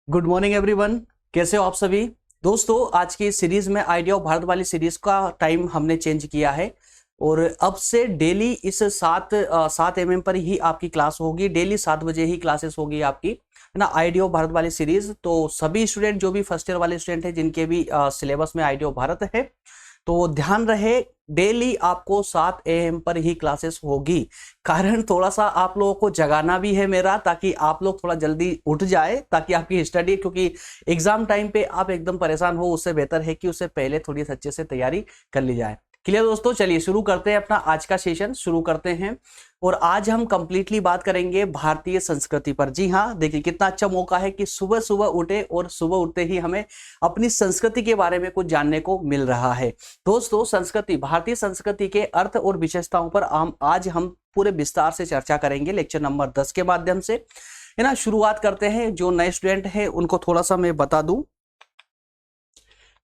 Good morning everyone. कैसे हो आप सभी दोस्तों। आज की सीरीज में आइडिया ऑफ भारत वाली सीरीज का टाइम हमने चेंज किया है और अब से डेली इस 7 AM पर ही आपकी क्लास होगी। डेली 7 बजे ही क्लासेस होगी आपकी, है ना। आइडिया ऑफ भारत वाली सीरीज, तो सभी स्टूडेंट जो भी फर्स्ट ईयर वाले स्टूडेंट हैं जिनके भी सिलेबस में आइडिया ऑफ भारत है, तो ध्यान रहे डेली आपको 7 AM पर ही क्लासेस होगी। कारण थोड़ा सा आप लोगों को जगाना भी है मेरा, ताकि आप लोग थोड़ा जल्दी उठ जाए, ताकि आपकी स्टडी, क्योंकि एग्जाम टाइम पे आप एकदम परेशान हो, उससे बेहतर है कि उससे पहले थोड़ी अच्छे से तैयारी कर ली जाए। क्लियर दोस्तों, चलिए शुरू करते हैं, अपना आज का सेशन शुरू करते हैं। और आज हम कंप्लीटली बात करेंगे भारतीय संस्कृति पर। जी हाँ, देखिए कितना अच्छा मौका है कि सुबह सुबह उठे और सुबह उठते ही हमें अपनी संस्कृति के बारे में कुछ जानने को मिल रहा है। दोस्तों, संस्कृति, भारतीय संस्कृति के अर्थ और विशेषताओं पर आज हम पूरे विस्तार से चर्चा करेंगे लेक्चर नंबर 10 के माध्यम से, है ना। शुरुआत करते हैं। जो नए स्टूडेंट हैं उनको थोड़ा सा मैं बता दूं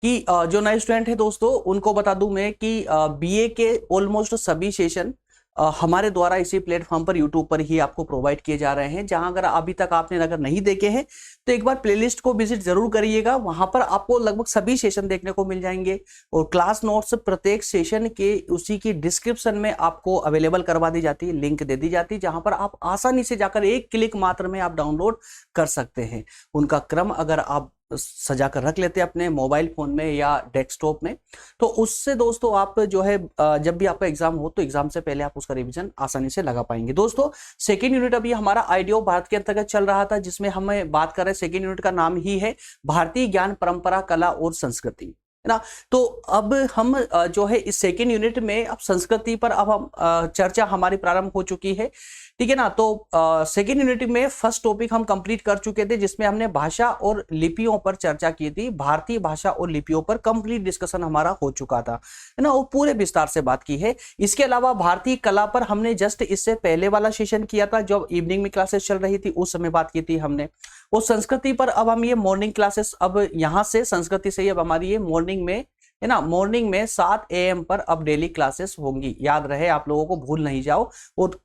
कि जो नए स्टूडेंट है दोस्तों, उनको बता दूं मैं कि बीए के ऑलमोस्ट सभी सेशन हमारे द्वारा इसी प्लेटफॉर्म पर यूट्यूब पर ही आपको प्रोवाइड किए जा रहे हैं। जहां अगर अभी तक आपने अगर नहीं देखे हैं तो एक बार प्लेलिस्ट को विजिट जरूर करिएगा। वहां पर आपको लगभग सभी सेशन देखने को मिल जाएंगे और क्लास नोट्स प्रत्येक सेशन के उसी की डिस्क्रिप्शन में आपको अवेलेबल करवा दी जाती है, लिंक दे दी जाती है, जहां पर आप आसानी से जाकर एक क्लिक मात्र में आप डाउनलोड कर सकते हैं। उनका क्रम अगर आप सजा कर रख लेते हैं अपने मोबाइल फोन में या डेस्कटॉप में, तो उससे दोस्तों आप जो है जब भी आपका एग्जाम हो तो एग्जाम से पहले आप उसका रिवीजन आसानी से लगा पाएंगे। दोस्तों, सेकेंड यूनिट अभी हमारा आइडिया ऑफ भारत के अंतर्गत चल रहा था, जिसमें हमें बात कर रहे हैं, सेकेंड यूनिट का नाम ही है भारतीय ज्ञान, परंपरा, कला और संस्कृति, है ना। तो अब हम जो है इस सेकेंड यूनिट में अब संस्कृति पर अब हम चर्चा हमारी प्रारंभ हो चुकी है, ठीक है ना। तो सेकेंड यूनिट में फर्स्ट टॉपिक हम कंप्लीट कर चुके थे, जिसमें हमने भाषा और लिपियों पर चर्चा की थी। भारतीय भाषा और लिपियों पर कंप्लीट डिस्कशन हमारा हो चुका था, है ना, वो पूरे विस्तार से बात की है। इसके अलावा भारतीय कला पर हमने जस्ट इससे पहले वाला सेशन किया था, जब इवनिंग में क्लासेस चल रही थी उस समय बात की थी हमने। वो संस्कृति पर अब हम ये मॉर्निंग क्लासेस, अब यहाँ से संस्कृति से ही अब हमारी ये मॉर्निंग में, है ना, मॉर्निंग में 7 AM पर अब डेली क्लासेस होंगी। याद रहे, आप लोगों को भूल नहीं जाओ। और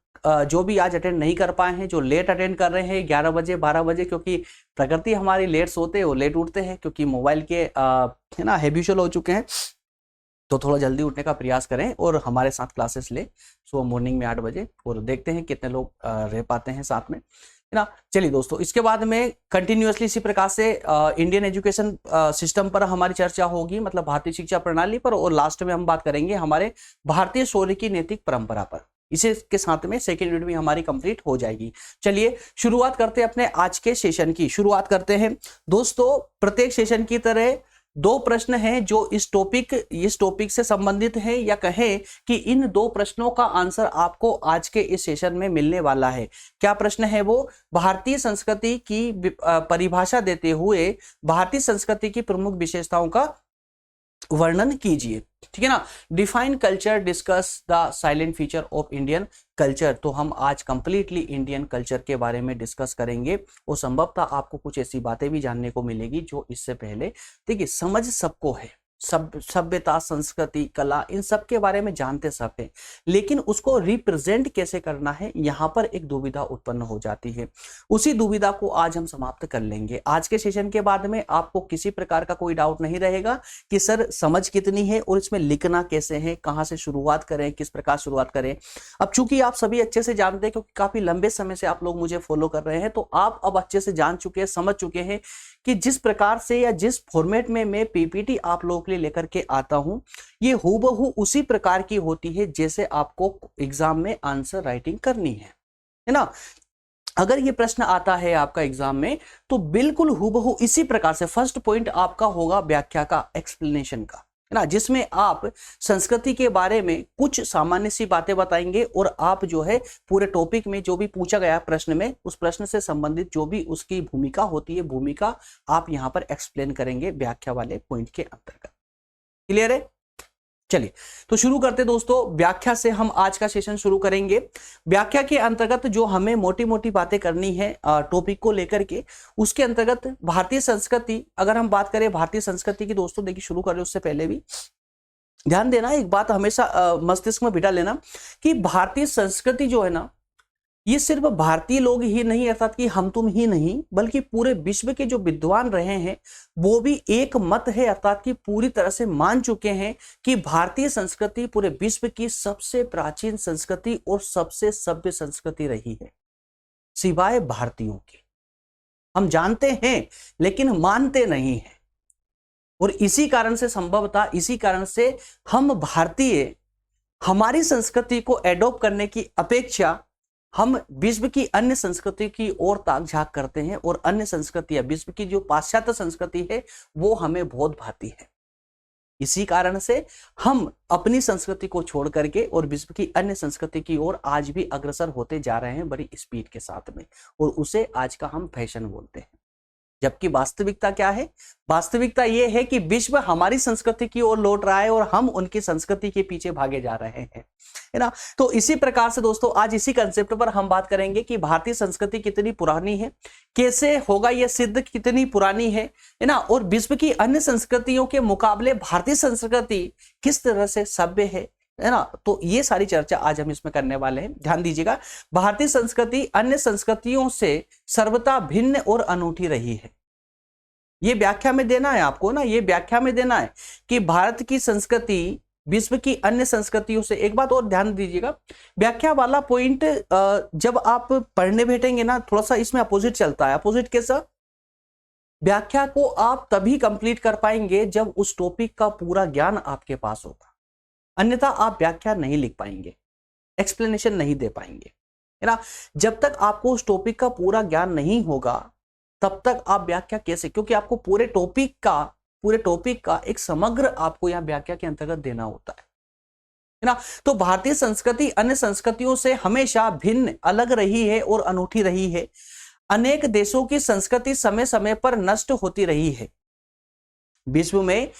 जो भी आज अटेंड नहीं कर पाए हैं, जो लेट अटेंड कर रहे हैं 11 बजे 12 बजे, क्योंकि प्रकृति हमारी लेट सोते हैं और लेट उठते हैं, क्योंकि मोबाइल के है ना हैबिचुअल हो चुके हैं, तो थोड़ा जल्दी उठने का प्रयास करें और हमारे साथ क्लासेस ले सुबह मॉर्निंग में 8 बजे, और देखते हैं कितने लोग रह पाते हैं साथ में, है ना। चलिए दोस्तों, इसके बाद में कंटिन्यूअसली इसी प्रकार से इंडियन एजुकेशन सिस्टम पर हमारी चर्चा होगी, मतलब भारतीय शिक्षा प्रणाली पर, और लास्ट में हम बात करेंगे हमारे भारतीय शौर्य की नैतिक परंपरा पर। इसी के साथ में सेकेंड यूनिट भी हमारी कंप्लीट हो जाएगी। चलिए शुरुआत करते हैं अपने आज के सेशन की। शुरुआत करते हैं दोस्तों, प्रत्येक सेशन की तरह 2 प्रश्न हैं जो इस टॉपिक से संबंधित हैं, या कहें कि इन 2 प्रश्नों का आंसर आपको आज के इस सेशन में मिलने वाला है। क्या प्रश्न है वो? भारतीय संस्कृति की परिभाषा देते हुए भारतीय संस्कृति की प्रमुख विशेषताओं का वर्णन कीजिए, ठीक है ना। Define culture, discuss the silent feature of Indian culture. तो हम आज कंप्लीटली इंडियन कल्चर के बारे में डिस्कस करेंगे, और संभवतः आपको कुछ ऐसी बातें भी जानने को मिलेगी जो इससे पहले, देखिए, समझ सबको है, सभ्यता, संस्कृति, कला, इन सब के बारे में जानते सब है, लेकिन उसको रिप्रेजेंट कैसे करना है, यहां पर एक दुविधा उत्पन्न हो जाती है। उसी दुविधा को आज हम समाप्त कर लेंगे। आज के सेशन के बाद में आपको किसी प्रकार का कोई डाउट नहीं रहेगा कि सर समझ कितनी है और इसमें लिखना कैसे है, कहां से शुरुआत करें, किस प्रकार शुरुआत करें। अब चूंकि आप सभी अच्छे से जानते हैं, क्योंकि काफी लंबे समय से आप लोग मुझे फॉलो कर रहे हैं, तो आप अब अच्छे से जान चुके हैं, समझ चुके हैं कि जिस प्रकार से या जिस फॉर्मेट में मैं पीपीटी आप लोगों के लिए लेकर के आता हूं, ये हूबहू उसी प्रकार की होती है जैसे आपको एग्जाम में आंसर राइटिंग करनी है ना। अगर ये प्रश्न आता है आपका एग्जाम में, तो बिल्कुल हूबहू इसी प्रकार से फर्स्ट पॉइंट आपका होगा व्याख्या का, एक्सप्लेनेशन का, है ना, जिसमें आप संस्कृति के बारे में कुछ सामान्य सी बातें बताएंगे, और आप जो है पूरे टॉपिक में जो भी पूछा गया प्रश्न में, उस प्रश्न से संबंधित जो भी उसकी भूमिका होती है, भूमिका आप यहां पर एक्सप्लेन करेंगे व्याख्या वाले पॉइंट के अंतर्गत। क्लियर है? चलिए तो शुरू करते दोस्तों। व्याख्या से हम आज का सेशन शुरू करेंगे। व्याख्या के अंतर्गत जो हमें मोटी मोटी बातें करनी है टॉपिक को लेकर के, उसके अंतर्गत भारतीय संस्कृति, अगर हम बात करें भारतीय संस्कृति की दोस्तों, देखिए शुरू करें उससे पहले भी ध्यान देना, एक बात हमेशा मस्तिष्क में बिठा लेना कि भारतीय संस्कृति जो है ना, ये सिर्फ भारतीय लोग ही नहीं, अर्थात कि हम तुम ही नहीं, बल्कि पूरे विश्व के जो विद्वान रहे हैं वो भी एक मत है, अर्थात कि पूरी तरह से मान चुके हैं कि भारतीय संस्कृति पूरे विश्व की सबसे प्राचीन संस्कृति और सबसे सभ्य संस्कृति रही है, सिवाय भारतीयों के। हम जानते हैं लेकिन मानते नहीं हैं, और इसी कारण से संभवतः इसी कारण से हम भारतीय हमारी संस्कृति को एडॉप्ट करने की अपेक्षा हम विश्व की अन्य संस्कृति की ओर ताक झांक करते हैं, और अन्य संस्कृतियां, विश्व की जो पाश्चात्य संस्कृति है वो हमें बहुत भाती है। इसी कारण से हम अपनी संस्कृति को छोड़ करके और विश्व की अन्य संस्कृति की ओर आज भी अग्रसर होते जा रहे हैं बड़ी स्पीड के साथ में, और उसे आज का हम फैशन बोलते हैं। जबकि वास्तविकता क्या है? वास्तविकता यह है कि विश्व हमारी संस्कृति की ओर लौट रहा है और हम उनकी संस्कृति के पीछे भागे जा रहे हैं, है ना। तो इसी प्रकार से दोस्तों आज इसी कंसेप्ट पर हम बात करेंगे कि भारतीय संस्कृति कितनी पुरानी है, कैसे होगा यह सिद्ध कितनी पुरानी है ना, और विश्व की अन्य संस्कृतियों के मुकाबले भारतीय संस्कृति किस तरह से सभ्य है ना। तो ये सारी चर्चा आज हम इसमें करने वाले हैं। ध्यान दीजिएगा, भारतीय संस्कृति अन्य संस्कृतियों से सर्वथा भिन्न और अनूठी रही है। ये व्याख्या में देना है आपको ना, ये व्याख्या में देना है कि भारत की संस्कृति विश्व की अन्य संस्कृतियों से। एक बात और ध्यान दीजिएगा, व्याख्या वाला पॉइंट जब आप पढ़ने बैठेंगे ना, थोड़ा सा इसमें अपोजिट चलता है। अपोजिट कैसा? व्याख्या को आप तभी कंप्लीट कर पाएंगे जब उस टॉपिक का पूरा ज्ञान आपके पास होगा, अन्यथा आप व्याख्या नहीं लिख पाएंगे, एक्सप्लेनेशन नहीं दे पाएंगे, है ना। जब तक आपको उस टॉपिक का पूरा ज्ञान नहीं होगा तब तक आप व्याख्या कैसे, क्योंकि आपको पूरे टॉपिक का एक समग्र आपको यहां व्याख्या के अंतर्गत देना होता है ना। तो भारतीय संस्कृति अन्य संस्कृतियों से हमेशा भिन्न, अलग रही है और अनूठी रही है। अनेक देशों की संस्कृति समय समय पर नष्ट होती रही है। विश्व में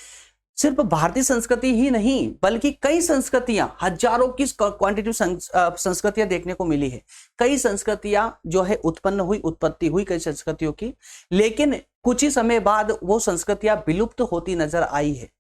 सिर्फ भारतीय संस्कृति ही नहीं बल्कि कई संस्कृतियां, हजारों की क्वांटिटी संस्कृतियां देखने को मिली है। कई संस्कृतियां जो है उत्पत्ति हुई कई संस्कृतियों की, लेकिन कुछ ही समय बाद वो संस्कृतियां विलुप्त होती नजर आई है।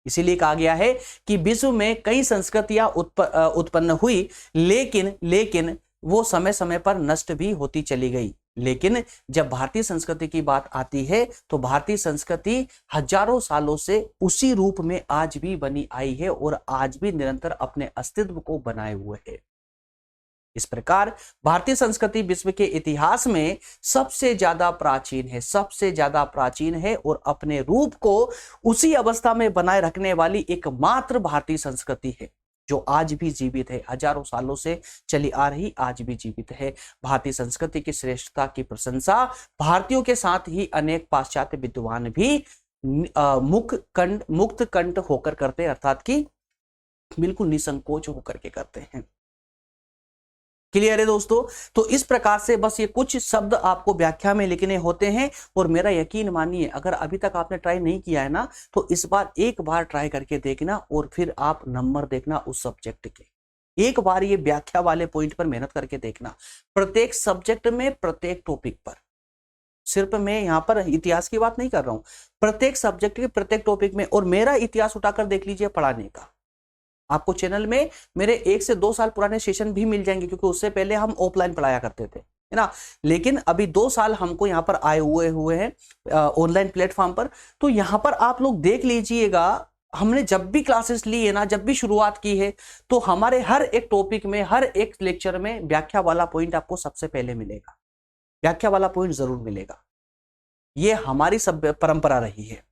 इसीलिए कहा गया है कि विश्व में कई संस्कृतियां उत्पन्न हुई, लेकिन वो समय समय पर नष्ट भी होती चली गई। लेकिन जब भारतीय संस्कृति की बात आती है तो भारतीय संस्कृति हजारों सालों से उसी रूप में आज भी बनी आई है और आज भी निरंतर अपने अस्तित्व को बनाए हुए है। इस प्रकार भारतीय संस्कृति विश्व के इतिहास में सबसे ज्यादा प्राचीन है और अपने रूप को उसी अवस्था में बनाए रखने वाली एकमात्र भारतीय संस्कृति है जो आज भी जीवित है, हजारों सालों से चली आ रही आज भी जीवित है। भारतीय संस्कृति की श्रेष्ठता की प्रशंसा भारतीयों के साथ ही अनेक पाश्चात्य विद्वान भी मुक्त कंठ होकर करते हैं, अर्थात कि बिल्कुल निसंकोच होकर के करते हैं। क्लियर है दोस्तों? तो इस प्रकार से बस ये कुछ शब्द आपको व्याख्या में लिखने होते हैं, और मेरा यकीन मानिए अगर अभी तक आपने ट्राई नहीं किया है ना तो इस बार एक बार ट्राई करके देखना और फिर आप नंबर देखना उस सब्जेक्ट के। एक बार ये व्याख्या वाले पॉइंट पर मेहनत करके देखना, प्रत्येक सब्जेक्ट में, प्रत्येक टॉपिक पर। सिर्फ मैं यहाँ पर इतिहास की बात नहीं कर रहा हूं, प्रत्येक सब्जेक्ट के प्रत्येक टॉपिक में। और मेरा इतिहास उठाकर देख लीजिए पढ़ाने का, आपको चैनल में मेरे 1 से 2 साल पुराने सेशन भी मिल जाएंगे, क्योंकि उससे पहले हम ऑफलाइन पढ़ाया करते थे, है ना। लेकिन अभी 2 साल हमको यहाँ पर आए हुए हैं ऑनलाइन प्लेटफॉर्म पर। तो यहाँ पर आप लोग देख लीजिएगा, हमने जब भी क्लासेस ली है ना, जब भी शुरुआत की है, तो हमारे हर एक टॉपिक में, हर एक लेक्चर में व्याख्या वाला पॉइंट आपको सबसे पहले मिलेगा, व्याख्या वाला पॉइंट जरूर मिलेगा। ये हमारी सब परंपरा रही है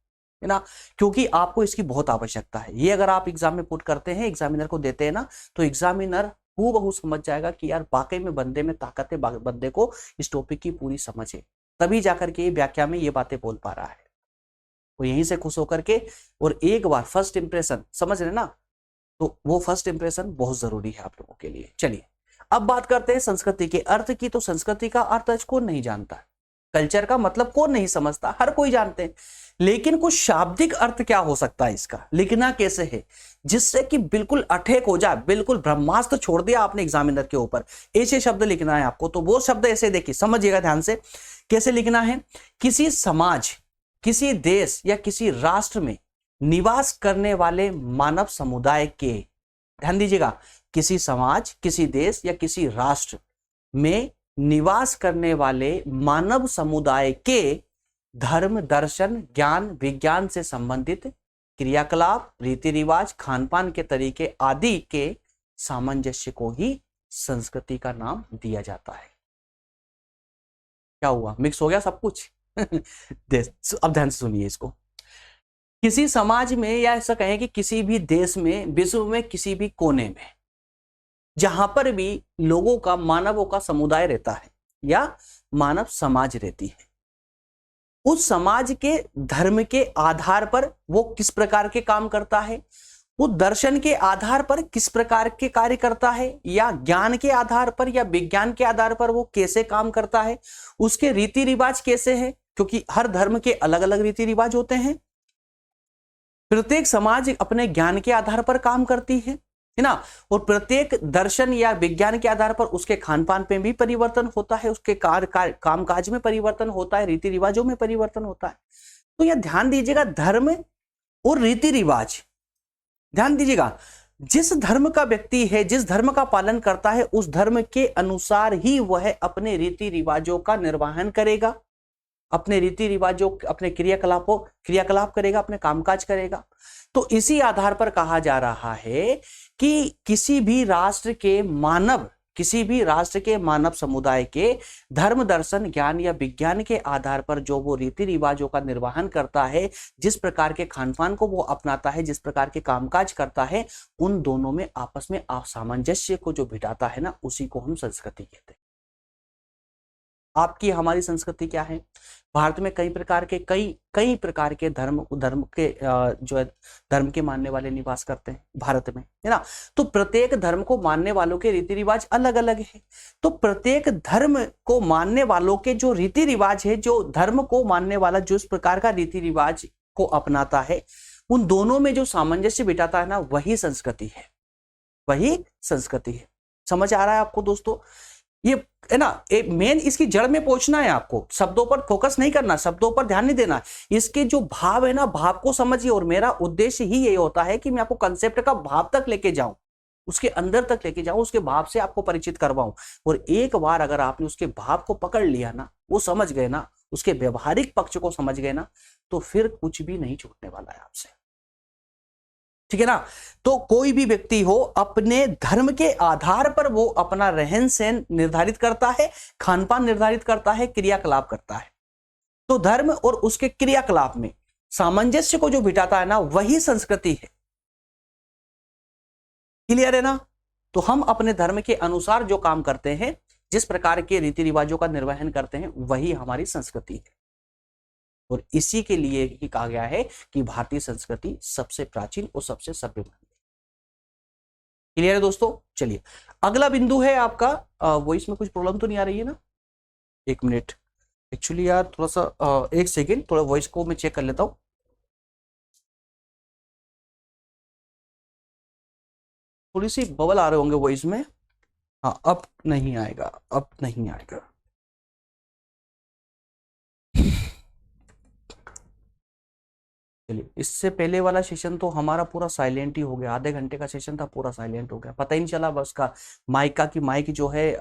ना, क्योंकि आपको इसकी बहुत आवश्यकता है। ये अगर आप एग्जाम में पुट करते हैं, एग्जामिनर को देते हैं ना, तो एग्जामिनर हूबहू समझ जाएगा कि यार वाकई में बंदे में ताकत है, बंदे को इस टॉपिक की पूरी समझ है, तभी जाकर के व्याख्या में ये बातें बोल पा रहा है। तो यहीं से खुश होकर के, और एक बार फर्स्ट इंप्रेशन समझ रहे ना, तो वो फर्स्ट इंप्रेशन बहुत जरूरी है आप लोगों के लिए। चलिए अब बात करते हैं संस्कृति के अर्थ की। तो संस्कृति का अर्थ आज कौन नहीं जानता है, कल्चर का मतलब कौन नहीं समझता, हर कोई जानते हैं। लेकिन कुछ शाब्दिक अर्थ क्या हो सकता है इसका, लिखना कैसे है जिससे कि बिल्कुल अठेक हो जाए, बिल्कुल ब्रह्मास्त्र छोड़ दिया आपने एग्जामिनर के ऊपर, ऐसे शब्द लिखना है आपको। तो वो शब्द ऐसे देखिए, समझिएगा ध्यान से कैसे लिखना है। किसी समाज, किसी देश या किसी राष्ट्र में निवास करने वाले मानव समुदाय के, ध्यान दीजिएगा, किसी समाज, किसी देश या किसी राष्ट्र में निवास करने वाले मानव समुदाय के धर्म, दर्शन, ज्ञान, विज्ञान से संबंधित क्रियाकलाप, रीति रिवाज, खान पान के तरीके आदि के सामंजस्य को ही संस्कृति का नाम दिया जाता है। क्या हुआ, मिक्स हो गया सब कुछ? अब ध्यान से सुनिए इसको। किसी समाज में, या ऐसा कहें कि किसी भी देश में, विश्व में किसी भी कोने में जहां पर भी लोगों का, मानवों का समुदाय रहता है या मानव समाज रहती है, उस समाज के धर्म के आधार पर वो किस प्रकार के काम करता है, वो दर्शन के आधार पर किस प्रकार के कार्य करता है, या ज्ञान के आधार पर या विज्ञान के आधार पर वो कैसे काम करता है, उसके रीति रिवाज कैसे हैं, क्योंकि हर धर्म के अलग अलग रीति रिवाज होते हैं। प्रत्येक समाज अपने ज्ञान के आधार पर काम करती है ना, और प्रत्येक दर्शन या विज्ञान के आधार पर उसके खान पान पे भी परिवर्तन होता है, उसके कामकाज में परिवर्तन होता है, रीति रिवाजों में परिवर्तन होता है। तो यह ध्यान दीजिएगा, धर्म और रीति रिवाज, ध्यान दीजिएगा, जिस धर्म का व्यक्ति है, जिस धर्म का पालन करता है, उस धर्म के अनुसार ही वह अपने रीति रिवाजों का निर्वहन करेगा, अपने रीति रिवाजों, अपने क्रियाकलाप करेगा, अपने कामकाज करेगा। तो इसी आधार पर कहा जा रहा है कि किसी भी राष्ट्र के मानव समुदाय के धर्म, दर्शन, ज्ञान या विज्ञान के आधार पर जो वो रीति रिवाजों का निर्वहन करता है, जिस प्रकार के खान पान को वो अपनाता है, जिस प्रकार के कामकाज करता है, उन दोनों में आपस में सामंजस्य को जो बिठाता है ना, उसी को हम संस्कृति कहते हैं। आपकी हमारी संस्कृति क्या है? भारत में कई प्रकार के धर्म के मानने वाले निवास करते हैं भारत में, है ना। तो प्रत्येक धर्म को मानने वालों के रीति रिवाज अलग अलग है। तो प्रत्येक धर्म को मानने वालों के जो रीति रिवाज है, जो धर्म को मानने वाला जिस प्रकार का रीति रिवाज को अपनाता है, उन दोनों में जो सामंजस्य बिठाता है ना, वही संस्कृति है, वही संस्कृति है। समझ आ रहा है आपको दोस्तों? ये है ना, एक मेन इसकी जड़ में पहुंचना है आपको, शब्दों पर फोकस नहीं करना, शब्दों पर ध्यान नहीं देना, इसके जो भाव है ना, भाव को समझिए। और मेरा उद्देश्य ही यही होता है कि मैं आपको कंसेप्ट का भाव तक लेके जाऊं, उसके अंदर तक लेके जाऊं, उसके भाव से आपको परिचित करवाऊं। और एक बार अगर आपने उसके भाव को पकड़ लिया ना, वो समझ गए ना, उसके व्यवहारिक पक्ष को समझ गए ना, तो फिर कुछ भी नहीं छूटने वाला है आपसे, ठीक है ना। तो कोई भी व्यक्ति हो, अपने धर्म के आधार पर वो अपना रहन सहन निर्धारित करता है, खान पान निर्धारित करता है, क्रियाकलाप करता है। तो धर्म और उसके क्रियाकलाप में सामंजस्य को जो बिठाता है ना, वही संस्कृति है। क्लियर है ना? तो हम अपने धर्म के अनुसार जो काम करते हैं, जिस प्रकार के रीति रिवाजों का निर्वहन करते हैं, वही हमारी संस्कृति है। और इसी के लिए ही कहा गया है कि भारतीय संस्कृति सबसे प्राचीन और सबसे सभ्य मानी। क्लियर है दोस्तों? चलिए अगला बिंदु है आपका, वॉइस में कुछ प्रॉब्लम तो नहीं आ रही है ना? एक मिनट, एक्चुअली यार थोड़ा सा एक सेकेंड, थोड़ा वॉइस को मैं चेक कर लेता हूं। थोड़ी सी बबल आ रहे होंगे वॉइस में। हाँ, अब नहीं आएगा, अब नहीं आएगा। चलिए, इससे पहले वाला सेशन तो हमारा पूरा साइलेंट ही हो गया, आधे घंटे का सेशन था, पूरा साइलेंट हो गया, पता ही नहीं चला बस का माइक जो है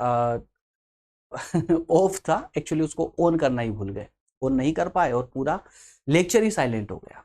ऑफ था, एक्चुअली उसको ऑन करना ही भूल गए, ऑन नहीं कर पाए और पूरा लेक्चर ही साइलेंट हो गया।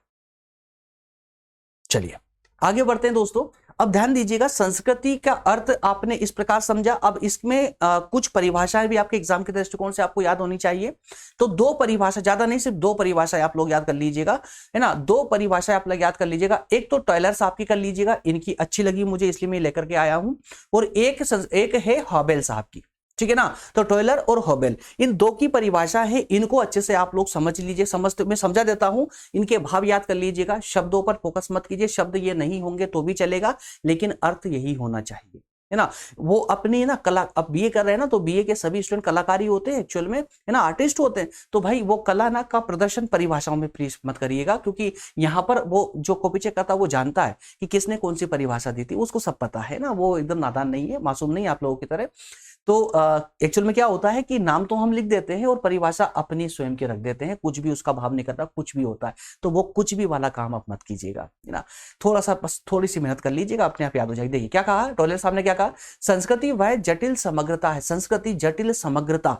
चलिए आगे बढ़ते हैं दोस्तों। अब ध्यान दीजिएगा, संस्कृति का अर्थ आपने इस प्रकार समझा। अब इसमें कुछ परिभाषाएं भी आपके एग्जाम के दृष्टिकोण से आपको याद होनी चाहिए। तो दो परिभाषा, ज्यादा नहीं, सिर्फ दो परिभाषाएं आप लोग याद कर लीजिएगा, है ना। दो परिभाषाएं आप लोग याद कर लीजिएगा। एक तो टॉयलर साहब की कर लीजिएगा, इनकी अच्छी लगी मुझे इसलिए मैं लेकर के आया हूं। और एक है हॉबेल साहब की, ठीक है ना। तो टॉयलर और हॉबेल, इन दो की परिभाषा है, इनको अच्छे से आप लोग समझ लीजिए। मैं समझा देता हूं, इनके भाव याद कर लीजिएगा। शब्दों पर फोकस मत कीजिए, शब्द ये नहीं होंगे तो भी चलेगा, लेकिन अर्थ यही होना चाहिए, है ना। वो अपनी ना कला, अब बीए कर रहे हैं ना, तो बीए के सभी स्टूडेंट कलाकारी होते हैं एक्चुअल में, है ना, आर्टिस्ट होते हैं। तो भाई वो कला ना का प्रदर्शन परिभाषाओं में प्लीज मत करिएगा, क्योंकि यहाँ पर वो जो कॉपी चेक करता है वो जानता है कि किसने कौन सी परिभाषा दी थी, उसको सब पता है ना, वो एकदम नादान नहीं है, मासूम नहीं आप लोगों की तरह। तो एक्चुअल में क्या होता है कि नाम तो हम लिख देते हैं और परिभाषा अपनी स्वयं के रख देते हैं, कुछ भी उसका भाव नहीं करता, कुछ भी होता है। तो वो कुछ भी वाला काम आप मत कीजिएगा, है ना। थोड़ा सा बस थोड़ी सी मेहनत कर लीजिएगा, अपने आप याद हो जाएगी। देखिए क्या कहा टॉयलर साहब ने, क्या कहा, संस्कृति वह जटिल समग्रता है। संस्कृति जटिल समग्रता,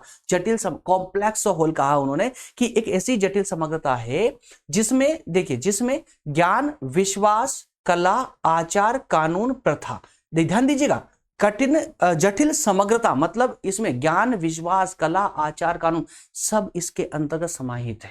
कॉम्प्लेक्स होल कहा उन्होंने कि एक ऐसी जटिल समग्रता है जिसमें, देखिए, जिसमें ज्ञान, विश्वास, कला, आचार, कानून, प्रथा, ध्यान दीजिएगा, कठिन जटिल समग्रता मतलब इसमें ज्ञान, विश्वास, कला, आचार, कानून सब इसके अंतर्गत समाहित है,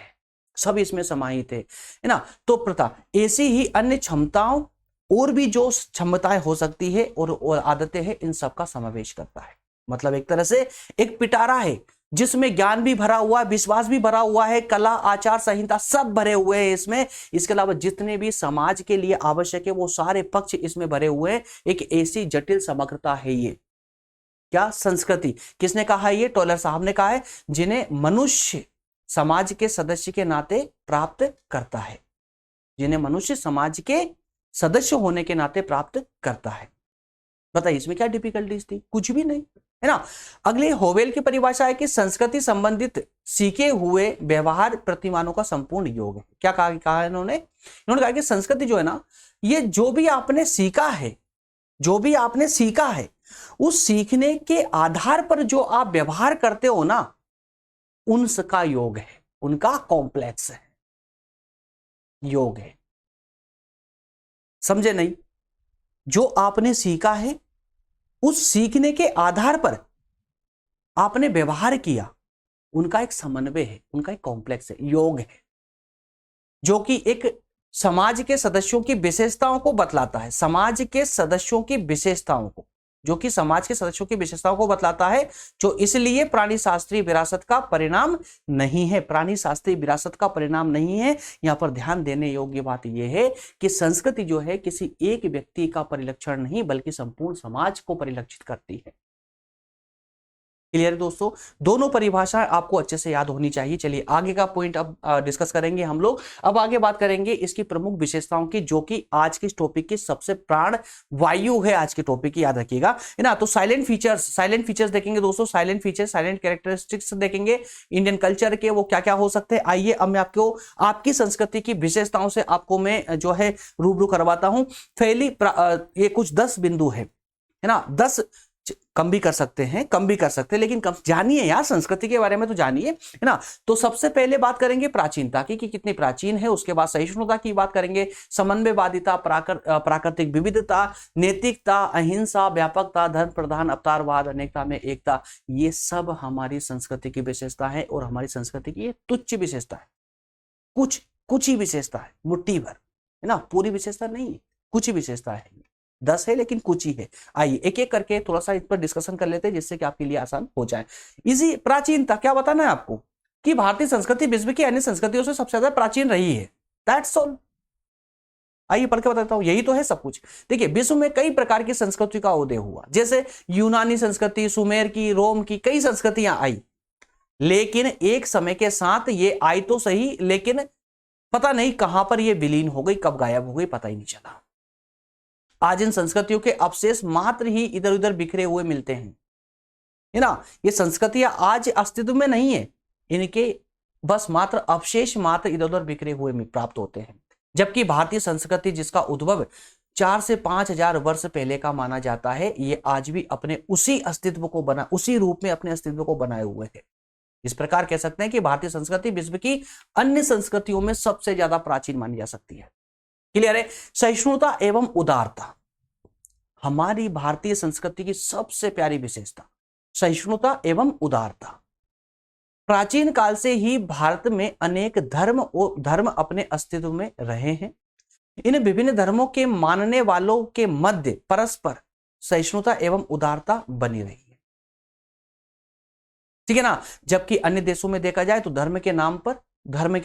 सब इसमें समाहित है ना। तो प्रथा, ऐसी ही अन्य क्षमताओं और भी जो क्षमताएं हो सकती है और आदतें हैं, इन सब का समावेश करता है। मतलब एक तरह से एक पिटारा है जिसमें ज्ञान भी भरा हुआ है, विश्वास भी भरा हुआ है, कला, आचार संहिता सब भरे हुए हैं इसमें। इसके अलावा जितने भी समाज के लिए आवश्यक है वो सारे पक्ष इसमें भरे हुए हैं। एक ऐसी जटिल समग्रता है ये, क्या, संस्कृति। किसने कहा, ये टॉयलर साहब ने कहा है, जिन्हें मनुष्य समाज के सदस्य के नाते प्राप्त करता है, जिन्हें मनुष्य समाज के सदस्य होने के नाते प्राप्त करता है। बताइए इसमें क्या डिफिकल्टीज थी, कुछ भी नहीं, है ना। अगले होवेल की परिभाषा है कि संस्कृति संबंधित सीखे हुए व्यवहार प्रतिमानों का संपूर्ण योग है। क्या कहा इन्होंने कहा कि संस्कृति जो है ना, ये जो भी आपने सीखा है, जो भी आपने सीखा है, उस सीखने के आधार पर जो आप व्यवहार करते हो ना, उनका योग है, उनका कॉम्प्लेक्स है, योग है। समझे नहीं, जो आपने सीखा है उस सीखने के आधार पर आपने व्यवहार किया, उनका एक समन्वय है, उनका एक कॉम्प्लेक्स है, योग है, जो कि एक समाज के सदस्यों की विशेषताओं को बतलाता है, समाज के सदस्यों की विशेषताओं को, जो कि समाज के सदस्यों की विशेषताओं को बतलाता है, जो इसलिए प्राणी शास्त्रीय विरासत का परिणाम नहीं है, प्राणी शास्त्रीय विरासत का परिणाम नहीं है। यहां पर ध्यान देने योग्य बात यह है कि संस्कृति जो है किसी एक व्यक्ति का परिलक्षण नहीं बल्कि संपूर्ण समाज को परिलक्षित करती है। क्लियर है दोस्तों, दोनों परिभाषाएं आपको अच्छे से याद होनी चाहिए। चलिए आगे का पॉइंट अब डिस्कस करेंगे हम लोग। अब आगे बात करेंगे इसकी प्रमुख विशेषताओं की, जो कि आज के टॉपिक की सबसे प्राण वायु है, आज के टॉपिक की, याद रखिएगा, है ना। तो साइलेंट फीचर्स देखेंगे दोस्तों, साइलेंट फीचर्स, साइलेंट कैरेक्टरिस्टिक्स देखेंगे इंडियन कल्चर के, वो क्या क्या हो सकते हैं। आइए अब मैं आपको आपकी संस्कृति की विशेषताओं से आपको मैं जो है रूबरू करवाता हूं। ये कुछ 10 बिंदु है ना, 10 कम भी कर सकते हैं, लेकिन कम जानिए यार, संस्कृति के बारे में तो जानिए, है ना। तो सबसे पहले बात करेंगे प्राचीनता की, कि कितनी प्राचीन है। उसके बाद सहिष्णुता की बात करेंगे, समन्वयवादिता, प्राकृतिक विविधता, नैतिकता, अहिंसा, व्यापकता, धर्म प्रधान, अवतारवाद, अनेकता में एकता, ये सब हमारी संस्कृति की विशेषता है। और हमारी संस्कृति की ये तुच्छ विशेषता है, कुछ ही विशेषता है, मुट्ठी भर, है ना, पूरी विशेषता नहीं है, कुछ ही विशेषता है, 10 है लेकिन कुछ ही है। आइए एक एक करके थोड़ा सा इस पर डिस्कशन कर लेते हैं, जिससे कि आपके लिए आसान हो जाए। इसी प्राचीनता क्या बताना है आपको, कि भारतीय संस्कृति विश्व की अन्य संस्कृतियों से सबसे ज्यादा प्राचीन रही है, दैट्स ऑल। आइए पढ़ के बताता हूं, यही तो है सब कुछ। देखिए विश्व में कई प्रकार की संस्कृति का उदय हुआ, जैसे यूनानी संस्कृति, सुमेर की, रोम की, कई संस्कृतियां आई, लेकिन एक समय के साथ ये आई तो सही, लेकिन पता नहीं कहां पर ये विलीन हो गई, कब गायब हो गई, पता ही नहीं चला। आज इन संस्कृतियों के अवशेष मात्र ही इधर उधर बिखरे हुए मिलते हैं, है ना। ये संस्कृतियां आज अस्तित्व में नहीं है, इनके बस मात्र अवशेष मात्र इधर उधर बिखरे हुए प्राप्त होते हैं। जबकि भारतीय संस्कृति, जिसका उद्भव 4 से 5 हजार वर्ष पहले का माना जाता है, ये आज भी अपने उसी अस्तित्व को उसी रूप में अपने अस्तित्व को बनाए हुए है। इस प्रकार कह सकते हैं कि भारतीय संस्कृति विश्व की अन्य संस्कृतियों में सबसे ज्यादा प्राचीन मानी जा सकती है। क्लियर है। सहिष्णुता एवं उदारता, हमारी भारतीय संस्कृति की सबसे प्यारी विशेषता, सहिष्णुता एवं उदारता। प्राचीन काल से ही भारत में अनेक धर्म अपने अस्तित्व में रहे हैं। इन विभिन्न धर्मों के मानने वालों के मध्य परस्पर सहिष्णुता एवं उदारता बनी रही है, ठीक है ना। जबकि अन्य देशों में देखा जाए तो धर्म के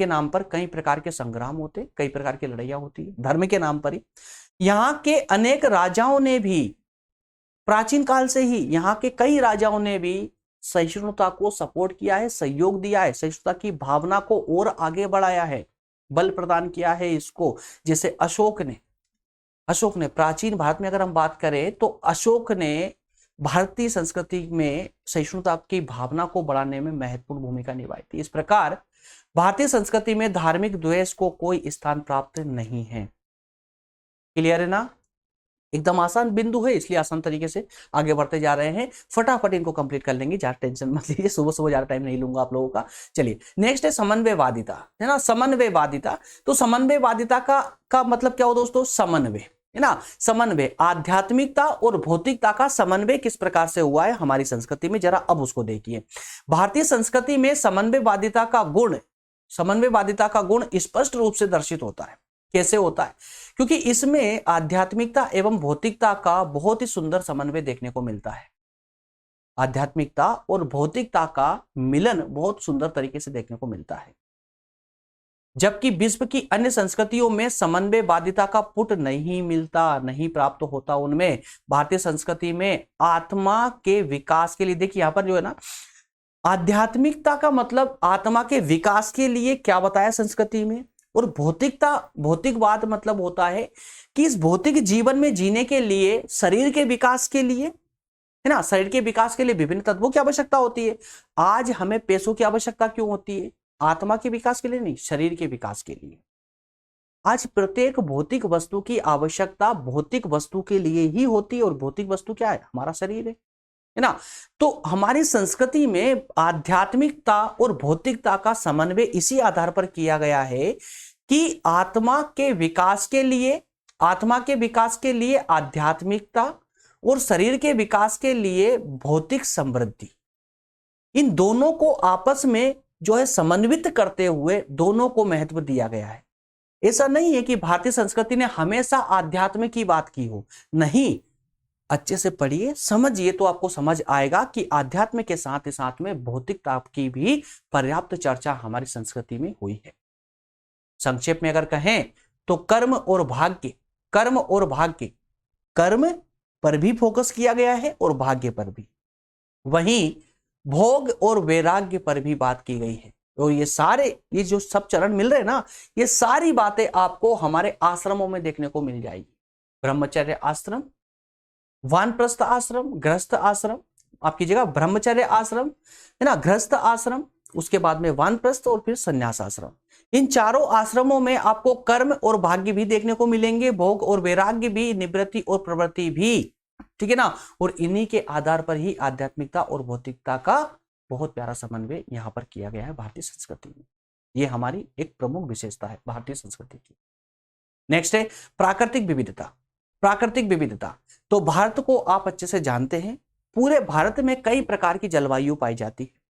नाम पर कई प्रकार के संग्राम होते, कई प्रकार की लड़ाइयां होती है, धर्म के नाम पर ही। यहां के अनेक राजाओं ने भी, प्राचीन काल से ही यहां के कई राजाओं ने भी सहिष्णुता को सपोर्ट किया है, सहयोग दिया है, सहिष्णुता की भावना को और आगे बढ़ाया है, बल प्रदान किया है इसको। जैसे अशोक ने प्राचीन भारत में अगर हम बात करें तो अशोक ने भारतीय संस्कृति में सहिष्णुता की भावना को बढ़ाने में महत्वपूर्ण भूमिका निभाई थी। इस प्रकार भारतीय संस्कृति में धार्मिक द्वेष को कोई स्थान प्राप्त नहीं है। क्लियर है ना? एकदम आसान बिंदु है, इसलिए आसान तरीके से आगे बढ़ते जा रहे हैं। फटाफट इनको कंप्लीट कर लेंगे, ज्यादा टेंशन मत लीजिए, सुबह सुबह ज्यादा टाइम नहीं लूंगा आप लोगों का। चलिए नेक्स्ट है समन्वयवादिता, है ना? समन्वयवादिता, तो समन्वयवादिता का मतलब क्या हो दोस्तों? समन्वय, है ना? समन्वय, आध्यात्मिकता और भौतिकता का समन्वय किस प्रकार से हुआ है हमारी संस्कृति में, जरा अब उसको देखिए। भारतीय संस्कृति में समन्वयवादिता का गुण स्पष्ट रूप से दर्शित होता है। कैसे होता है? क्योंकि इसमें आध्यात्मिकता एवं भौतिकता का बहुत ही सुंदर समन्वय देखने को मिलता है। आध्यात्मिकता और भौतिकता का मिलन बहुत सुंदर तरीके से देखने को मिलता है, जबकि विश्व की अन्य संस्कृतियों में समन्वयवादिता का पुट नहीं प्राप्त होता। उनमें भारतीय संस्कृति में आत्मा के विकास के लिए, देखिए यहां पर जो है ना, आध्यात्मिकता का मतलब आत्मा के विकास के लिए क्या बताया संस्कृति में, और भौतिकवाद मतलब होता है कि इस भौतिक जीवन में जीने के लिए, शरीर के विकास के लिए, है ना, शरीर के विकास के लिए विभिन्न तत्वों की आवश्यकता होती है। आज हमें पैसों की आवश्यकता क्यों होती है? आत्मा के विकास के लिए नहीं, शरीर के विकास के लिए। आज प्रत्येक भौतिक वस्तु की आवश्यकता भौतिक वस्तु के लिए ही होती है, और भौतिक वस्तु क्या है? हमारा शरीर है ना? तो हमारी संस्कृति में आध्यात्मिकता और भौतिकता का समन्वय इसी आधार पर किया गया है कि आत्मा के विकास के लिए आध्यात्मिकता और शरीर के विकास के लिए भौतिक समृद्धि, इन दोनों को आपस में जो है समन्वित करते हुए दोनों को महत्व दिया गया है। ऐसा नहीं है कि भारतीय संस्कृति ने हमेशा आध्यात्म की बात की हो, नहीं। अच्छे से पढ़िए, समझिए, तो आपको समझ आएगा कि आध्यात्म के साथ ही साथ में भौतिकता की भी पर्याप्त चर्चा हमारी संस्कृति में हुई है। संक्षेप में अगर कहें तो कर्म और भाग्य, कर्म पर भी फोकस किया गया है और भाग्य पर भी, वहीं भोग और वैराग्य पर भी बात की गई है। और ये जो सब चरण मिल रहे हैं ना, ये सारी बातें आपको हमारे आश्रमों में देखने को मिल जाएगी। ब्रह्मचर्य आश्रम, वानप्रस्थ आश्रम, गृहस्थ आश्रम, आपकी जगह ब्रह्मचर्य आश्रम, है ना, गृहस्थ आश्रम, उसके बाद में वानप्रस्थ और फिर संन्यास आश्रम। इन चारों आश्रमों में आपको कर्म और भाग्य भी देखने को मिलेंगे, भोग और वैराग्य भी, निवृत्ति और प्रवृत्ति भी, ठीक है ना। और इन्हीं के आधार पर ही आध्यात्मिकता और भौतिकता का बहुत प्यारा समन्वय यहां पर किया गया है भारतीय संस्कृति में। यह हमारी एक प्रमुख विशेषता है भारतीय संस्कृति की। नेक्स्ट है प्राकृतिक विविधता। तो भारत को आप अच्छे से जानते हैं, पूरे भारत में कई प्रकार की जलवायु पाई जाती है,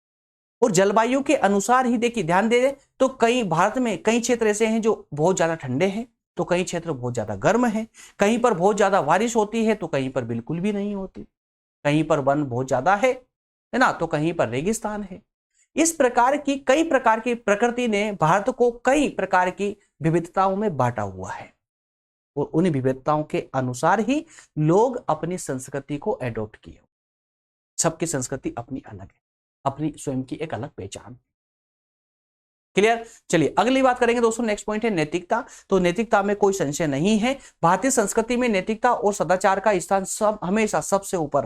और जलवायु के अनुसार ही देखिए, ध्यान दे तो भारत में कई क्षेत्र ऐसे हैं जो बहुत ज्यादा ठंडे हैं, तो कई क्षेत्र बहुत ज्यादा गर्म है, कहीं पर बहुत ज्यादा बारिश होती है तो कहीं पर बिल्कुल भी नहीं होती, कहीं पर वन बहुत ज्यादा है ना, तो कहीं पर रेगिस्तान है। इस प्रकार की कई प्रकार की प्रकृति ने भारत को कई प्रकार की विविधताओं में बांटा हुआ है, और उन विविधताओं के अनुसार ही लोग अपनी संस्कृति को एडॉप्ट किए। सबकी संस्कृति अपनी अलग है, अपनी स्वयं की एक अलग पहचान। क्लियर? चलिए अगली बात करेंगे दोस्तों। नेक्स्ट पॉइंट है नैतिकता। तो नैतिकता में कोई संशय नहीं है, भारतीय संस्कृति में नैतिकता और सदाचार का स्थान हमेशा सबसे ऊपर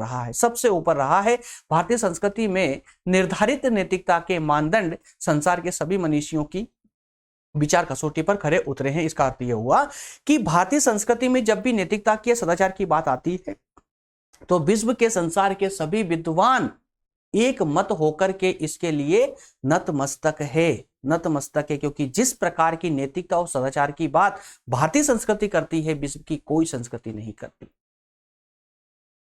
रहा है। भारतीय संस्कृति में निर्धारित नैतिकता के मानदंड संसार के सभी मनीषियों की विचार कसौटी पर खरे उतरे हैं। इसका अर्थ यह हुआ कि भारतीय संस्कृति में जब भी नैतिकता की सदाचार की बात आती है तो विश्व के संसार के सभी विद्वान एक मत होकर के इसके लिए नतमस्तक है, क्योंकि जिस प्रकार की नैतिकता और सदाचार की बात भारतीय संस्कृति करती है, विश्व की कोई संस्कृति नहीं करती।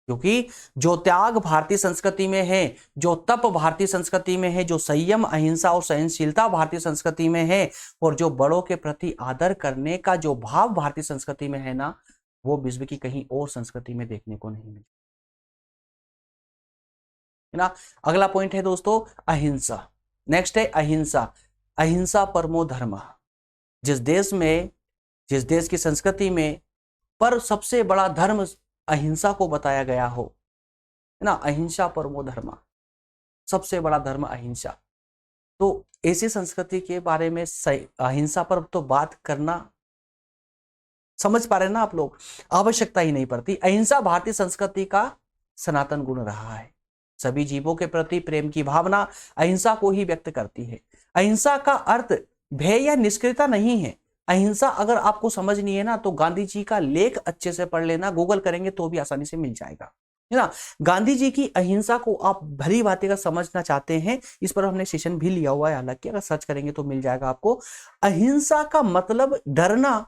क्योंकि जो त्याग भारतीय संस्कृति में है, जो तप भारतीय संस्कृति में है, जो संयम, अहिंसा और सहनशीलता भारतीय संस्कृति में है, और जो बड़ों के प्रति आदर करने का जो भाव भारतीय संस्कृति में है ना, वो विश्व की कहीं और संस्कृति में देखने को नहीं मिलता है ना। अगला पॉइंट है दोस्तों अहिंसा। नेक्स्ट है अहिंसा परमो धर्म। जिस देश की संस्कृति में पर सबसे बड़ा धर्म अहिंसा को बताया गया हो, है ना, अहिंसा परमो धर्म, सबसे बड़ा धर्म अहिंसा। तो ऐसी संस्कृति के बारे में अहिंसा पर तो बात करना, समझ पा रहे हैं ना आप लोग, आवश्यकता ही नहीं पड़ती। अहिंसा भारतीय संस्कृति का सनातन गुण रहा है। सभी जीवों के प्रति प्रेम की भावना अहिंसा को ही व्यक्त करती है। अहिंसा का अर्थ भय या निष्क्रियता नहीं है। अहिंसा अगर आपको समझ नहीं है ना, तो गांधी जी का लेख अच्छे से पढ़ लेना, गूगल करेंगे तो भी आसानी से मिल जाएगा, है ना। गांधी जी की अहिंसा को आप भली भांति का समझना चाहते हैं, इस पर हमने सेशन भी लिया हुआ है, हालांकि अगर सर्च करेंगे तो मिल जाएगा आपको। अहिंसा का मतलब डरना,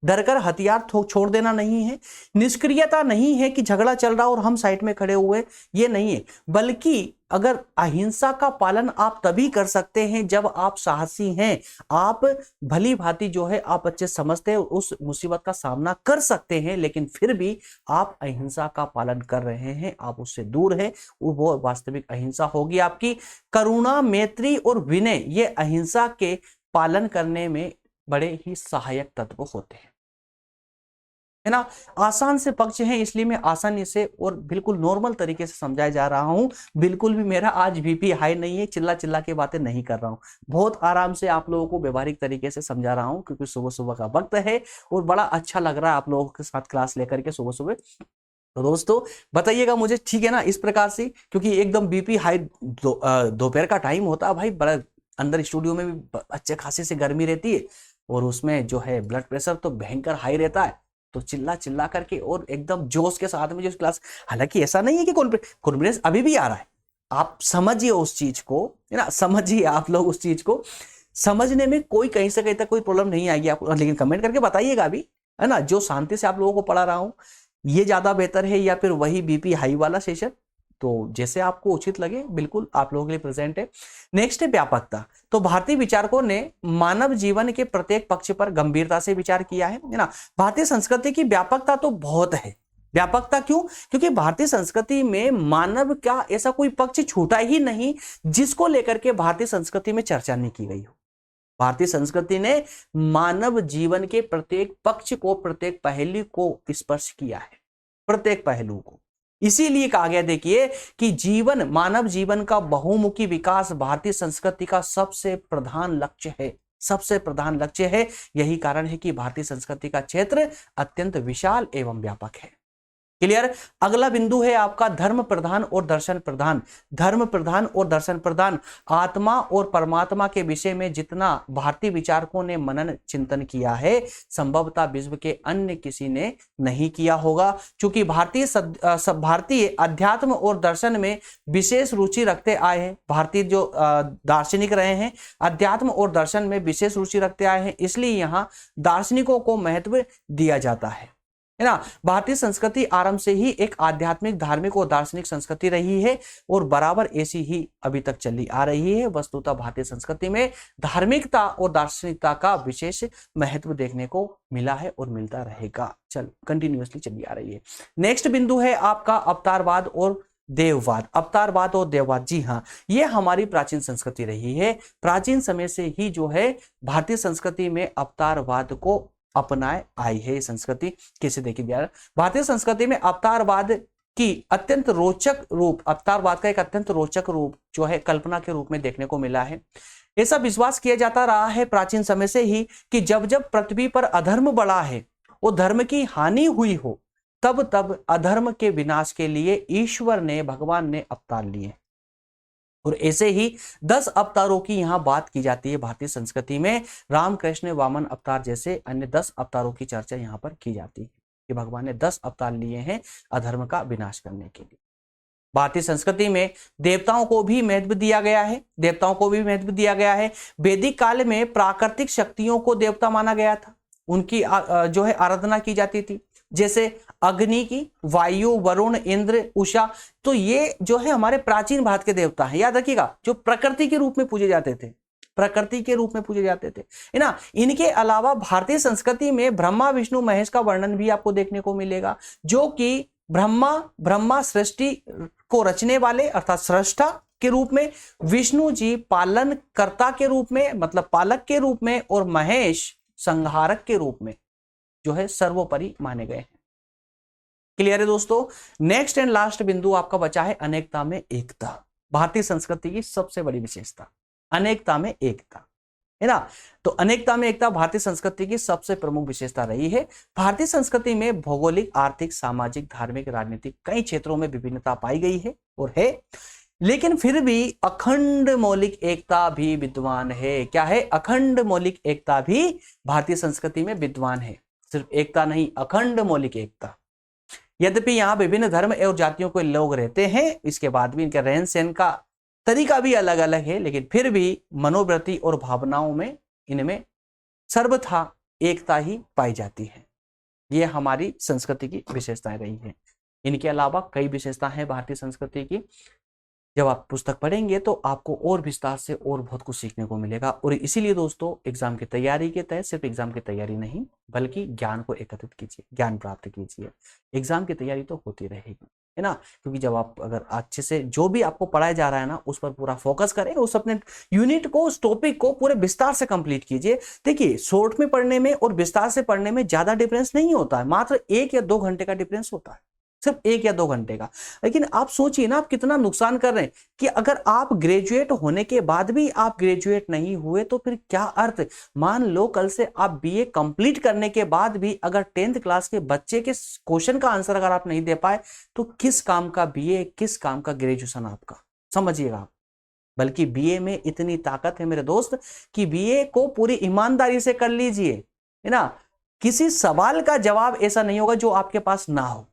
डरकर हथियार छोड़ देना नहीं है। निष्क्रियता नहीं है कि झगड़ा चल रहा और हम साइड में खड़े हुए, ये नहीं है। बल्कि अगर अहिंसा का पालन आप तभी कर सकते हैं जब आप साहसी हैं, आप भली भांति जो है आप अच्छे समझते हैं, उस मुसीबत का सामना कर सकते हैं, लेकिन फिर भी आप अहिंसा का पालन कर रहे हैं, आप उससे दूर हैं, वो वास्तविक अहिंसा होगी आपकी। करुणा, मैत्री और विनय ये अहिंसा के पालन करने में बड़े ही सहायक तत्व होते हैं, है ना। आसान से पक्ष हैं, इसलिए मैं आसानी से और बिल्कुल नॉर्मल तरीके से समझाया जा रहा हूं। बिल्कुल भी मेरा आज बीपी हाई नहीं है, चिल्ला चिल्ला के बातें नहीं कर रहा हूं, बहुत आराम से आप लोगों को व्यवहारिक तरीके से समझा रहा हूं, क्योंकि सुबह सुबह का वक्त है और बड़ा अच्छा लग रहा है आप लोगों के साथ क्लास लेकर के सुबह सुबह। तो दोस्तों बताइएगा मुझे, ठीक है ना, इस प्रकार से, क्योंकि एकदम बीपी हाई दोपहर का टाइम होता है भाई, बड़ा अंदर स्टूडियो में भी अच्छे खासे से गर्मी रहती है और उसमें जो है ब्लड प्रेशर तो भयंकर हाई रहता है, तो चिल्ला चिल्ला करके और एकदम जोश के साथ में जो क्लास, हालांकि ऐसा नहीं है कि कॉन्फिडेंस अभी भी आ रहा है, आप समझिए उस चीज को, है ना, समझिए आप लोग उस चीज को, समझने में कोई कहीं से कहीं तक कोई प्रॉब्लम नहीं आएगी आपको, लेकिन कमेंट करके बताइएगा अभी, है ना, जो शांति से आप लोगों को पढ़ा रहा हूं ये ज्यादा बेहतर है या फिर वही बीपी हाई वाला सेशन, तो जैसे आपको उचित लगे बिल्कुल आप लोगों के लिए प्रेजेंट है। नेक्स्ट है व्यापकता। तो भारतीय विचारकों ने मानव जीवन के प्रत्येक पक्ष पर गंभीरता से विचार किया है ना। भारतीय संस्कृति की व्यापकता तो बहुत है। व्यापकता क्यों? क्योंकि भारतीय संस्कृति में मानव का ऐसा कोई पक्ष छूटा ही नहीं जिसको लेकर के भारतीय संस्कृति में चर्चा नहीं की गई हो। भारतीय संस्कृति ने मानव जीवन के प्रत्येक पक्ष को, प्रत्येक पहलू को स्पर्श किया है, प्रत्येक पहलू को। इसीलिए कहा गया, देखिए कि जीवन, मानव जीवन का बहुमुखी विकास भारतीय संस्कृति का सबसे प्रधान लक्ष्य है, सबसे प्रधान लक्ष्य है। यही कारण है कि भारतीय संस्कृति का क्षेत्र अत्यंत विशाल एवं व्यापक है। क्लियर? अगला बिंदु है आपका धर्म प्रधान और दर्शन प्रधान। धर्म प्रधान और दर्शन प्रधान, आत्मा और परमात्मा के विषय में जितना भारतीय विचारकों ने मनन चिंतन किया है, संभवतः विश्व के अन्य किसी ने नहीं किया होगा। क्योंकि भारतीय अध्यात्म और दर्शन में विशेष रुचि रखते आए हैं। भारतीय जो दार्शनिक रहे हैं, अध्यात्म और दर्शन में विशेष रुचि रखते आए हैं, इसलिए यहाँ दार्शनिकों को महत्व दिया जाता है ना। भारतीय संस्कृति आरंभ से ही एक आध्यात्मिक, धार्मिक और दार्शनिक संस्कृति रही है और बराबर ऐसी ही अभी तक चली आ रही है। वस्तुतः भारतीय संस्कृति में धार्मिकता और दार्शनिकता का विशेष महत्व देखने को मिला है और मिलता रहेगा। चल कंटिन्यूअसली चली आ रही है। नेक्स्ट बिंदु है आपका अवतारवाद और देववाद। अवतारवाद और देववाद, जी हाँ, ये हमारी प्राचीन संस्कृति रही है। प्राचीन समय से ही जो है भारतीय संस्कृति में अवतारवाद को अपनाए आई है। संस्कृति कैसे देखी जा रहा है, भारतीय संस्कृति में अवतारवाद की अत्यंत रोचक रूप, अवतारवाद का एक अत्यंत रोचक रूप जो है कल्पना के रूप में देखने को मिला है। ऐसा विश्वास किया जाता रहा है प्राचीन समय से ही कि जब जब पृथ्वी पर अधर्म बढ़ा है और धर्म की हानि हुई हो, तब तब अधर्म के विनाश के लिए ईश्वर ने, भगवान ने अवतार लिए। और ऐसे ही 10 अवतारों की यहां बात की जाती है भारतीय संस्कृति में। रामकृष्ण, वामन अवतार जैसे अन्य 10 अवतारों की चर्चा यहां पर की जाती है कि भगवान ने 10 अवतार लिए हैं अधर्म का विनाश करने के लिए। भारतीय संस्कृति में देवताओं को भी महत्व दिया गया है, देवताओं को भी महत्व दिया गया है। वैदिक काल में प्राकृतिक शक्तियों को देवता माना गया था, उनकी जो है आराधना की जाती थी, जैसे अग्नि की, वायु, वरुण, इंद्र, उषा। तो ये जो है हमारे प्राचीन भारत के देवता हैं, याद रखिएगा, जो प्रकृति के रूप में पूजे जाते थे, प्रकृति के रूप में पूजे जाते थे, है ना। इनके अलावा भारतीय संस्कृति में ब्रह्मा, विष्णु, महेश का वर्णन भी आपको देखने को मिलेगा, जो कि ब्रह्मा सृष्टि को रचने वाले अर्थात सृष्टा के रूप में, विष्णु जी पालन कर्ता के रूप में मतलब पालक के रूप में, और महेश संहारक के रूप में जो है सर्वोपरि माने गए हैं। क्लियर है दोस्तों? नेक्स्ट एंड लास्ट बिंदु आपका बचा है अनेकता में एकता। भारतीय संस्कृति की सबसे बड़ी विशेषता अनेकता में एकता, है ना। तो अनेकता में एकता भारतीय संस्कृति की सबसे प्रमुख विशेषता रही है। भारतीय संस्कृति में भौगोलिक, आर्थिक, सामाजिक, धार्मिक, राजनीतिक कई क्षेत्रों में विभिन्नता पाई गई है और है, लेकिन फिर भी अखंड मौलिक एकता भी विद्वान है। क्या है? अखंड मौलिक एकता भी भारतीय संस्कृति में विद्वान है। सिर्फ एकता नहीं, अखंड मौलिक एकता। यद्यपि यहाँ विभिन्न धर्म और जातियों के लोग रहते हैं, इसके बाद भी इनके रहन सहन का तरीका भी अलग अलग है, लेकिन फिर भी मनोवृत्ति और भावनाओं में इनमें सर्वथा एकता ही पाई जाती है। ये हमारी संस्कृति की विशेषताएं रही हैं। इनके अलावा कई विशेषताएं हैं भारतीय संस्कृति की। जब आप पुस्तक पढ़ेंगे तो आपको और विस्तार से और बहुत कुछ सीखने को मिलेगा। और इसीलिए दोस्तों, एग्जाम की तैयारी के तहत सिर्फ एग्जाम की तैयारी नहीं, बल्कि ज्ञान को एकत्रित कीजिए, ज्ञान प्राप्त कीजिए। एग्जाम की तैयारी तो होती रहेगी, है ना, क्योंकि जब आप अगर अच्छे से जो भी आपको पढ़ाया जा रहा है ना, उस पर पूरा फोकस करें, उस अपने यूनिट को, उस टॉपिक को पूरे विस्तार से कंप्लीट कीजिए। देखिए, शॉर्ट में पढ़ने में और विस्तार से पढ़ने में ज्यादा डिफरेंस नहीं होता है, मात्र 1 या 2 घंटे का डिफरेंस होता है, सिर्फ 1 या 2 घंटे का। लेकिन आप सोचिए ना, आप कितना नुकसान कर रहे हैं कि अगर आप ग्रेजुएट होने के बाद भी आप ग्रेजुएट नहीं हुए तो फिर क्या अर्थ। मान लो कल से आप बीए कंप्लीट करने के बाद भी अगर 10th क्लास के बच्चे के क्वेश्चन का आंसर अगर आप नहीं दे पाए तो किस काम का बीए, किस काम का ग्रेजुएशन आपका, समझिएगा आप। बल्कि बीए में इतनी ताकत है मेरे दोस्त कि बीए को पूरी ईमानदारी से कर लीजिए, है ना। किसी सवाल का जवाब ऐसा नहीं होगा जो आपके पास ना हो।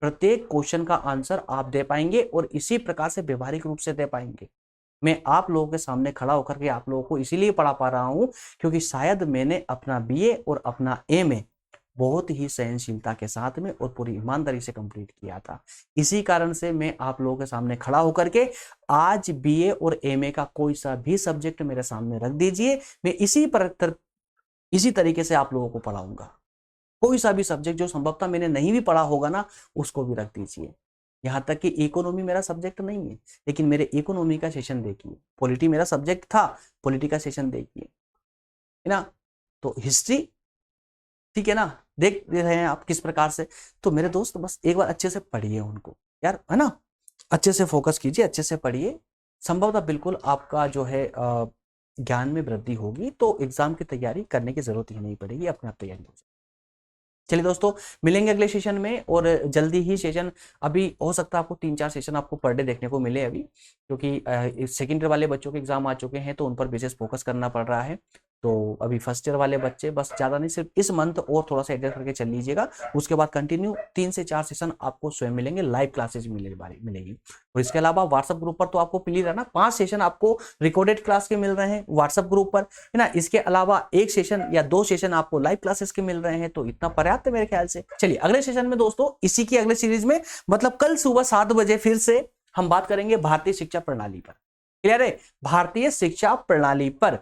प्रत्येक क्वेश्चन का आंसर आप दे पाएंगे और इसी प्रकार से व्यवहारिक रूप से दे पाएंगे। मैं आप लोगों के सामने खड़ा होकर के आप लोगों को इसीलिए पढ़ा पा रहा हूं क्योंकि शायद मैंने अपना बीए और अपना एमए बहुत ही सहनशीलता के साथ में और पूरी ईमानदारी से कंप्लीट किया था। इसी कारण से मैं आप लोगों के सामने खड़ा होकर के आज बीए और एमए का कोई सा भी सब्जेक्ट मेरे सामने रख दीजिए, मैं इसी तरीके से आप लोगों को पढ़ाऊंगा। कोई सा भी सब्जेक्ट जो संभवतः मैंने नहीं भी पढ़ा होगा ना, उसको भी रख दीजिए। यहां तक कि इकोनॉमी मेरा सब्जेक्ट नहीं है, लेकिन मेरे इकोनॉमी का सेशन देखिए। पॉलिटी मेरा सब्जेक्ट था, पॉलिटी का सेशन देखिए, है ना। तो हिस्ट्री, ठीक है ना, देख रहे हैं आप किस प्रकार से। तो मेरे दोस्त बस एक बार अच्छे से पढ़िए उनको यार, है ना, अच्छे से फोकस कीजिए, अच्छे से पढ़िए। संभवतः बिल्कुल आपका जो है ज्ञान में वृद्धि होगी, तो एग्जाम की तैयारी करने की जरूरत ही नहीं पड़ेगी, अपने आप तैयारी हो जाएगी। चलिए दोस्तों, मिलेंगे अगले सेशन में और जल्दी ही सेशन। अभी हो सकता है आपको 3-4 सेशन आपको पर डे देखने को मिले अभी, क्योंकि सेकेंड ईयर वाले बच्चों के एग्जाम आ चुके हैं तो उन पर विशेष फोकस करना पड़ रहा है। तो अभी फर्स्ट ईयर वाले बच्चे बस ज़्यादा नहीं, सिर्फ इस मंथ और थोड़ा सा एडजस्ट करके चल लीजिएगा। उसके बाद कंटिन्यू 3 से 4 सेशन आपको स्वयं मिलेंगे, लाइव क्लासेज मिलेगी। और इसके अलावा व्हाट्सएप ग्रुप पर तो आपको क्लियर है ना, 5 सेशन आपको रिकॉर्डेड क्लास के मिल रहे हैं व्हाट्सएप ग्रुप पर, है ना। इसके अलावा 1 सेशन या 2 सेशन आपको लाइव क्लासेस के मिल रहे हैं, तो इतना पर्याप्त है मेरे ख्याल से। चलिए अगले सेशन में दोस्तों, इसी की अगले सीरीज में, मतलब कल सुबह 7 बजे फिर से हम बात करेंगे भारतीय शिक्षा प्रणाली पर। क्लियर है? भारतीय शिक्षा प्रणाली पर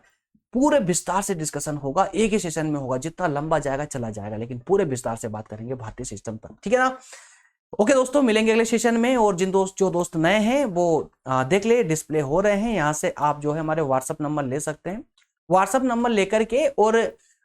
पूरे विस्तार से डिस्कशन होगा, एक ही सेशन में होगा, जितना लंबा जाएगा चला जाएगा, लेकिन पूरे विस्तार से बात करेंगे भारतीय सिस्टम पर, ठीक है ना। ओके दोस्तों, मिलेंगे अगले सेशन में। और जो दोस्त नए हैं वो देख ले, डिस्प्ले हो रहे हैं, यहाँ से आप जो है हमारे व्हाट्सएप नंबर ले सकते हैं। व्हाट्सएप नंबर लेकर के और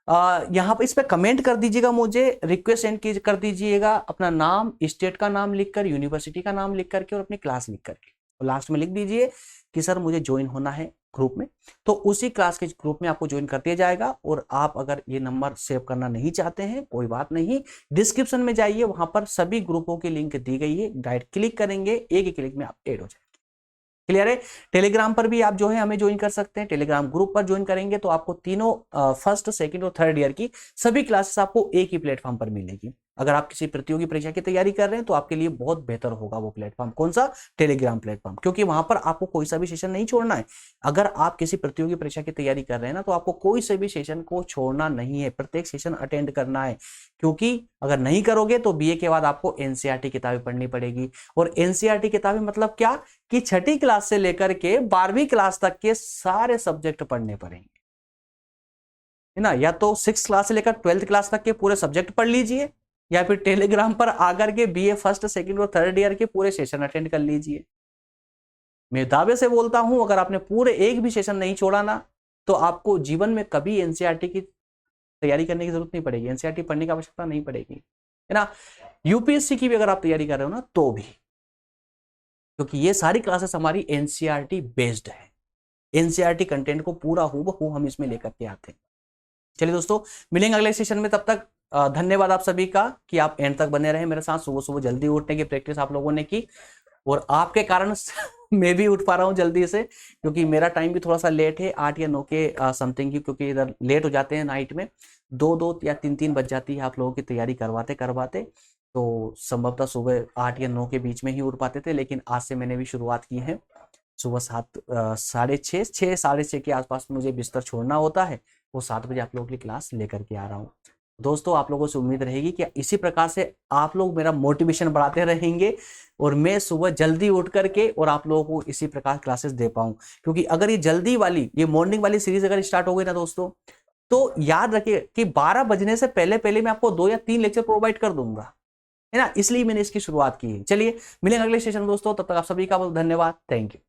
यहाँ पर इस पे कमेंट कर दीजिएगा, मुझे रिक्वेस्ट सेंड कर दीजिएगा, अपना नाम, स्टेट का नाम लिखकर, यूनिवर्सिटी का नाम लिख करके और अपनी क्लास लिख करके, और लास्ट में लिख दीजिए कि सर मुझे ज्वाइन होना है ग्रुप में। तो उसी क्लास के ग्रुप में आपको ज्वाइन कर दिया जाएगा। और आप अगर ये नंबर सेव करना नहीं चाहते हैं, कोई बात नहीं, डिस्क्रिप्शन में जाइए, वहां पर सभी ग्रुपों की लिंक दी गई है, डायरेक्ट क्लिक करेंगे, एक ही क्लिक में आप ऐड हो जाएंगे। क्लियर है? टेलीग्राम पर भी आप जो है हमें ज्वाइन कर सकते हैं। टेलीग्राम ग्रुप पर ज्वाइन करेंगे तो आपको तीनों फर्स्ट, सेकंड और थर्ड ईयर की सभी क्लासेस आपको एक ही प्लेटफॉर्म पर मिलेगी। अगर आप किसी प्रतियोगी परीक्षा की तैयारी कर रहे हैं तो आपके लिए बहुत बेहतर होगा वो प्लेटफॉर्म। कौन सा? टेलीग्राम प्लेटफॉर्म, क्योंकि वहां पर आपको कोई सा भी सेशन नहीं छोड़ना है। अगर आप किसी प्रतियोगी परीक्षा की तैयारी कर रहे हैं ना, तो आपको कोई से भी सेशन को छोड़ना नहीं है, प्रत्येक सेशन अटेंड करना है। क्योंकि अगर नहीं करोगे तो बीए के बाद आपको एनसीईआरटी किताबें पढ़नी पड़ेगी। और एनसीईआरटी किताबें मतलब क्या कि 6ठी क्लास से लेकर के 12वीं क्लास तक के सारे सब्जेक्ट पढ़ने पड़ेंगे, है ना। या तो 6th क्लास से लेकर 12th क्लास तक के पूरे सब्जेक्ट पढ़ लीजिए, या फिर टेलीग्राम पर आकर के बीए फर्स्ट, सेकंड और थर्ड ईयर के पूरे सेशन अटेंड कर लीजिए। मैं दावे से बोलता हूं, अगर आपने पूरे एक भी सेशन नहीं छोड़ा ना, तो आपको जीवन में कभी एनसीईआरटी की तैयारी करने की जरूरत नहीं पड़ेगी, एनसीईआरटी पढ़ने की आवश्यकता नहीं पड़ेगी, है ना। यूपीएससी की भी अगर आप तैयारी कर रहे हो ना, तो भी, क्योंकि ये सारी क्लासेस हमारी एनसीईआरटी बेस्ड है। एनसीईआरटी कंटेंट को पूरा हूबहू हम इसमें लेकर के आते हैं। चलिए दोस्तों, मिलेंगे अगले सेशन में, तब तक धन्यवाद आप सभी का कि आप एंड तक बने रहे मेरे साथ। सुबह सुबह जल्दी उठने की प्रैक्टिस आप लोगों ने की और आपके कारण मैं भी उठ पा रहा हूँ जल्दी से, क्योंकि मेरा टाइम भी थोड़ा सा लेट है, 8 या 9 के समथिंग की, क्योंकि इधर लेट हो जाते हैं नाइट में, 2 या 3 बज जाती है आप लोगों की तैयारी करवाते करवाते। तो संभवतः सुबह 8 या 9 के बीच में ही उठ पाते थे, लेकिन आज से मैंने भी शुरुआत की है। सुबह 6:30 के आसपास मुझे बिस्तर छोड़ना होता है, वो 7 बजे आप लोगों की क्लास लेकर के आ रहा हूँ। दोस्तों, आप लोगों से उम्मीद रहेगी कि इसी प्रकार से आप लोग मेरा मोटिवेशन बढ़ाते रहेंगे और मैं सुबह जल्दी उठ करके और आप लोगों को इसी प्रकार क्लासेस दे पाऊं। क्योंकि अगर ये जल्दी वाली, ये मॉर्निंग वाली सीरीज अगर स्टार्ट हो गई ना दोस्तों, तो याद रखिए कि 12 बजने से पहले पहले मैं आपको 2 या 3 लेक्चर प्रोवाइड कर दूंगा, है ना। इसलिए मैंने इसकी शुरुआत की है। चलिए मिलेंगे अगले सेशन में दोस्तों, तब तक आप सभी का बहुत धन्यवाद। Thank you.